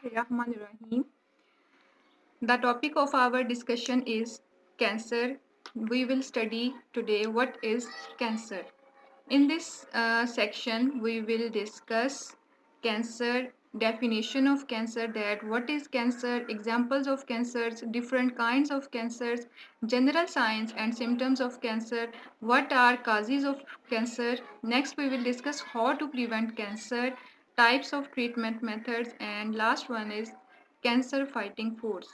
Bismillahirrahmanirrahim. The topic of our discussion is cancer. We will study today what is cancer. In this section, we will discuss cancer, definition of cancer, that what is cancer, examples of cancers, different kinds of cancers, general signs and symptoms of cancer, what are causes of cancer. Next, we will discuss how to prevent cancer, types of treatment methods, and last one is cancer fighting force.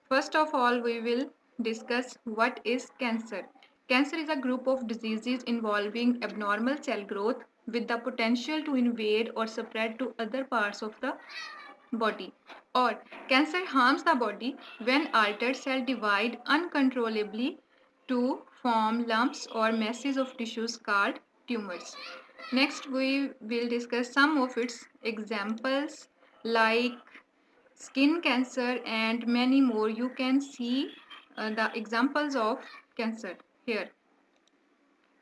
First of all, we will discuss what is cancer. Cancer is a group of diseases involving abnormal cell growth with the potential to invade or spread to other parts of the body. Or cancer harms the body when altered cells divide uncontrollably to form lumps or masses of tissues called tumors. Next, we will discuss some of its examples like skin cancer and many more. You can see the examples of cancer here.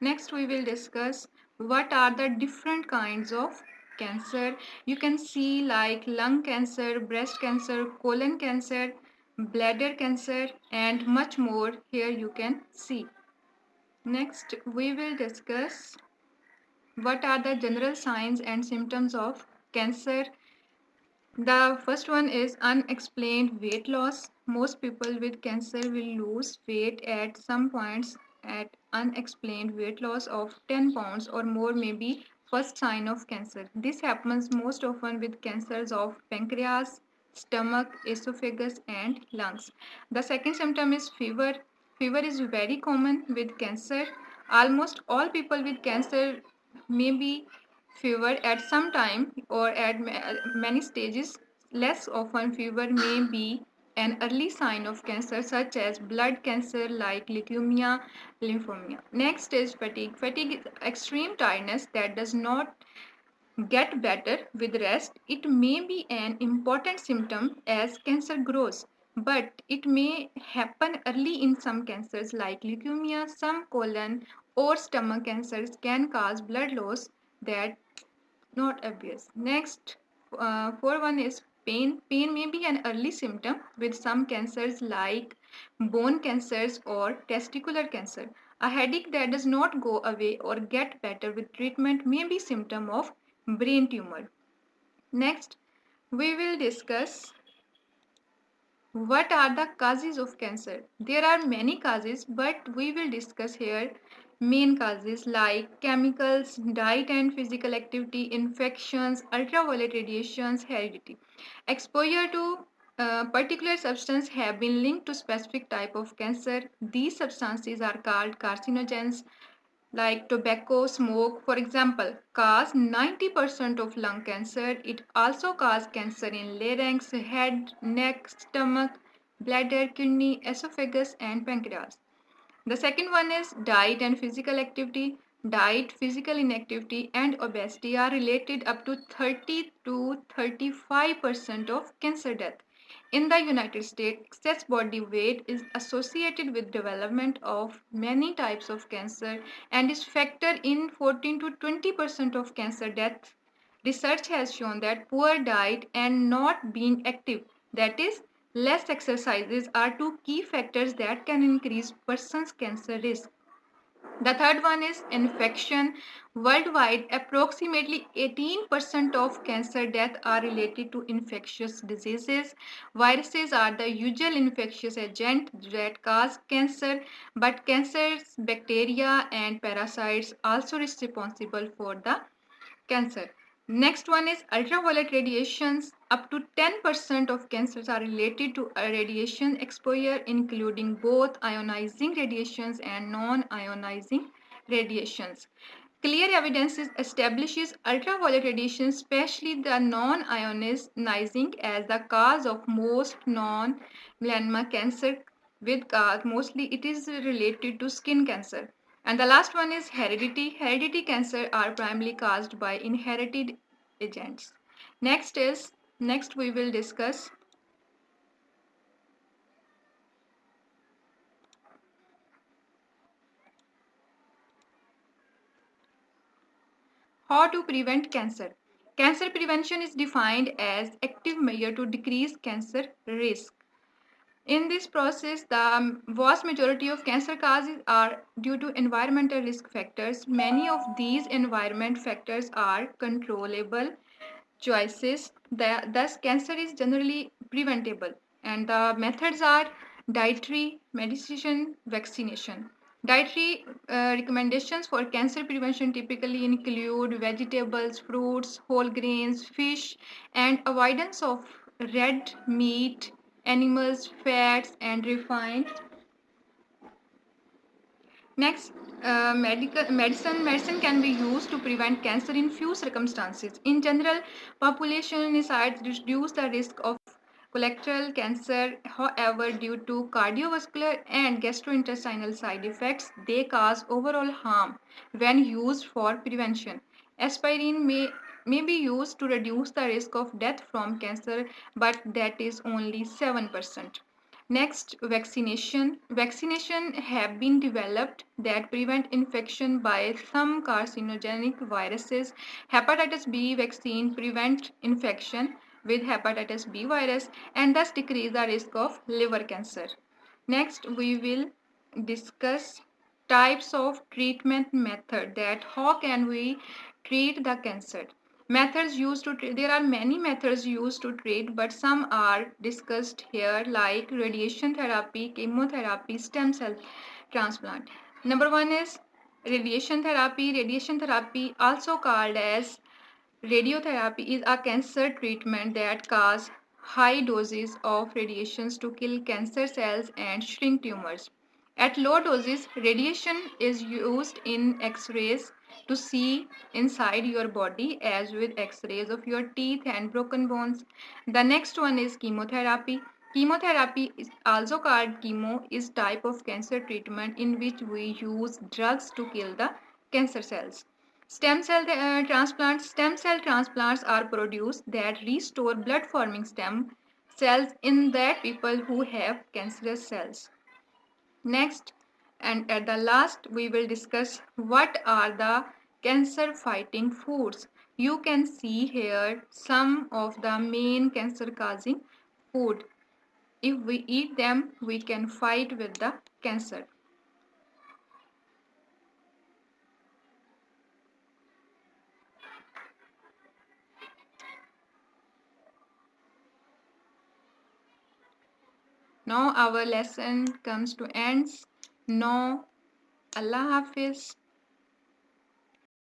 Next, we will discuss what are the different kinds of cancer. You can see like lung cancer, breast cancer, colon cancer, bladder cancer, and much more. Here you can see. Next, we will discuss what are the general signs and symptoms of cancer. The first one is unexplained weight loss. Most people with cancer will lose weight at some points. At unexplained weight loss of 10 pounds or more may be first sign of cancer. This happens most often with cancers of pancreas, stomach, esophagus and lungs. The second symptom is fever. Fever is very common with cancer. Almost all people with cancer may be fever at some time or at many stages. Less often, fever may be an early sign of cancer, such as blood cancer like leukemia, lymphoma. Next is fatigue. Fatigue is extreme tiredness that does not get better with rest. It may be an important symptom as cancer grows, but it may happen early in some cancers like leukemia. Some colon or stomach cancers can cause blood loss that not obvious. Next, for one is pain. Pain may be an early symptom with some cancers like bone cancers or testicular cancer. A headache that does not go away or get better with treatment may be symptom of brain tumor. Next, we will discuss what are the causes of cancer. There are many causes, but we will discuss here main causes like chemicals, diet and physical activity, infections, ultraviolet radiations, heredity. Exposure to particular substance have been linked to specific type of cancer. These substances are called carcinogens, like tobacco smoke, for example, cause 90% of lung cancer. It also causes cancer in larynx, head, neck, stomach, bladder, kidney, esophagus, and pancreas. The second one is diet and physical activity. Diet, physical inactivity, and obesity are related up to 30 to 35% of cancer death. In the United States, excess body weight is associated with development of many types of cancer and is factored in 14 to 20% of cancer deaths. Research has shown that poor diet and not being active, that is, less exercises, are two key factors that can increase person's cancer risk. The third one is infection. Worldwide, approximately 18% of cancer deaths are related to infectious diseases. Viruses are the usual infectious agent that cause cancer, but cancers, bacteria, and parasites also responsible for the cancer. Next one is ultraviolet radiations. Up to 10% of cancers are related to radiation exposure, including both ionizing radiations and non-ionizing radiations. Clear evidence establishes ultraviolet radiation, especially the non-ionizing, as the cause of most non-melanoma cancer. With mostly it is related to skin cancer. And the last one is heredity. Heredity cancer are primarily caused by inherited agents. Next we will discuss how to prevent cancer. Cancer prevention is defined as active measure to decrease cancer risk. In this process, the vast majority of cancer causes are due to environmental risk factors. Many of these environment factors are controllable choices. Thus, cancer is generally preventable. And the methods are dietary, medication, vaccination. Dietary recommendations for cancer prevention typically include vegetables, fruits, whole grains, fish, and avoidance of red meat, animals, fats, and refined. Next, medicine can be used to prevent cancer in few circumstances. In general, population insights reduce the risk of colorectal cancer. However, due to cardiovascular and gastrointestinal side effects, they cause overall harm when used for prevention. Aspirin may be used to reduce the risk of death from cancer, but that is only 7%. Next, vaccination. Vaccination have been developed that prevent infection by some carcinogenic viruses. Hepatitis B vaccine prevent infection with hepatitis B virus and thus decrease the risk of liver cancer. Next, we will discuss types of treatment method, that how can we treat the cancer. Methods used to treat, there are many methods used to treat, but some are discussed here like radiation therapy, chemotherapy, stem cell transplant. Number one is radiation therapy. Radiation therapy, also called as radiotherapy, is a cancer treatment that causes high doses of radiations to kill cancer cells and shrink tumors. At low doses, radiation is used in X-rays to see inside your body, as with X-rays of your teeth and broken bones. The next one is chemotherapy. Chemotherapy, is also called chemo, is type of cancer treatment in which we use drugs to kill the cancer cells. Stem cell transplants are produced that restore blood forming stem cells in that people who have cancerous cells. Next, and at the last, we will discuss what are the cancer fighting foods. You can see here some of the main cancer causing food. If we eat them, we can fight with the cancer. Now our lesson comes to ends. Now, Allah Hafiz.